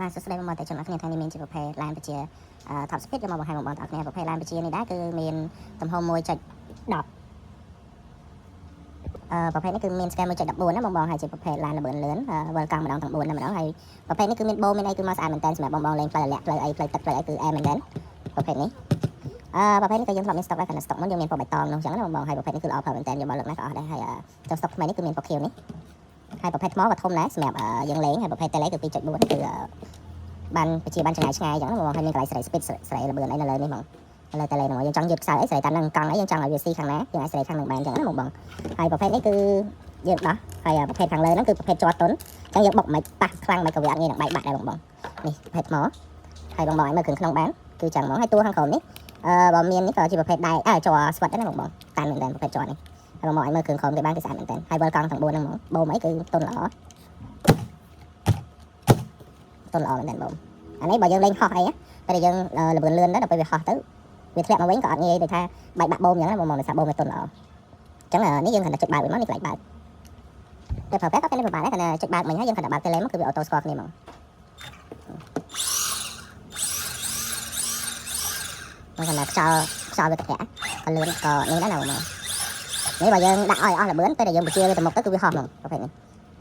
បាទសួស្តីបងប្អូនតែចំណាស់គ្នាថ្ងៃនេះមានជាប្រភេទឡានបជាថប់ស្ពីតយកមកបង្ហាញបងប្អូនទាំងអស់គ្នាប្រភេទឡានបជានេះដែរគឺមានទំហំ 1.10 ប្រភេទនេះគឺមាន scale 1.14 ណាបងហើយជាប្រភេទឡានល្បឿនលឿនវិលកង់ម្ដងទាំង4តែម្ដងហើយប្រភេទនេះគឺមានបូមានអីគឺមកស្អាតមែនតើសម្រាប់បងលេងផ្លូវលាក់ផ្លូវអីផ្លូវទឹកផ្លូវអីគឺអែមែនតើប្រភេទនេះប្រភេទនេះក៏យើងធ្លាប់មាន stock ដែរខណៈ stock មុនយើងមានពណ៌បៃតងនោះអញ្ចឹងណាបងហើយប្រភេទនេះគឺល្អប្រើមែនតើយកមកលើកណាក៏អស់ដែរហើយចុះ stock ថ្មីនេះគឺមានពណ៌ខៀវនេះហើយប្រភេទថ្មក៏ធំដែរសម្រាប់យើងលេងហើយប្រភេទ tele គឺ 2.4 គឺបានបញ្ជាបានចម្ងាយឆ្ងាយអញ្ចឹងបងហើយមានកន្លែងស្រី speed ស្រីល្បឿនអីនៅលើនេះបងលើ tele ហ្នឹងយើងចង់យឺតខ្សែអីស្រីតាមនឹងកង់អីយើងចង់ឲ្យវាស៊ីខាងណាយើងអាចស្រីខាងនឹងបានអញ្ចឹងណាបងហើយប្រភេទនេះគឺយើងដោះហើយប្រភេទខាងលើហ្នឹងគឺប្រភេទជាប់ទុនអញ្ចឹងយើងបុកមិនប៉ះខ្លាំងមិនក៏វាអត់ងាយនឹងបែកបាក់ដែរបងនេះប្រភេទថ្មហើយបងឲ្យមើលគ្រឿងក្នុងបានគឺចឹងហ្មងហើយតួខាងក្រោមនេះបើមាននេះក៏ជាប្រភេទដែរជ័រស្វិតដែរណាបងតាន់មែនតើប្រភេទជ័រនេះហើយបងឲ្យមើលគ្រឿងក្រោមគេបានគឺស្អាតមែនតើហើយវិលកង់ទាំង4ហ្នឹងហ្មងបូមអីគឺទុនល្អទុនល្អមែនតើបងអានេះបើយើងលេងហោះអីតែយើងល្បឿនលឿនដែរដល់ពេលវាហោះទៅវាធ្លាក់មកវិញក៏អត់ងាយដូចថាបែកបាក់បូមអញ្ចឹងណាបងដោយសារបូមវាទុនល្អអញ្ចឹងនេះយើងគ្រាន់តែចុចបើកវាមកនេះកន្លែងបើកតែប្រើប្រាស់ក៏នេះពិបាកដែរគ្រាន់តែចុចបើកមិញហើយយើងគ្រាន់តែបើក tele មកគឺវាអូតូស្គាល់គ្នាហ្មងគ្រាន់តែខ្យល់វាត្រជាក់ក៏លឿនក៏នេះដែរណាបងនេះបើយើងដាក់ឲ្យអស់ល្បឿនពេលដែលយើងបញ្ជាវាទៅមុខទៅគឺវាហោះហ្មងប្រភេទនេះ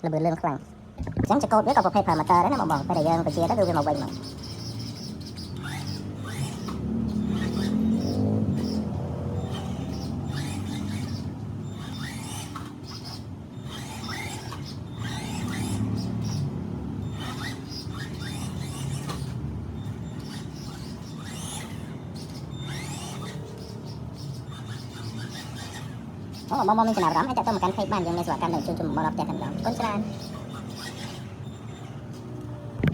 ល្បឿនលឿនខ្លាំងអញ្ចឹងចកោតវាក៏ប្រភេទ parameter ដែរណាបងពេលដែលយើងបញ្ជាទៅគឺវាមកវិញហ្មងបងមានចំណាប់អារម្មណ៍អាចតទៅមកកាន់ page បានយើងមានសេវាកម្មដឹកជញ្ជូនមកដល់ផ្ទះតែម្ដងអរគុណច្រើន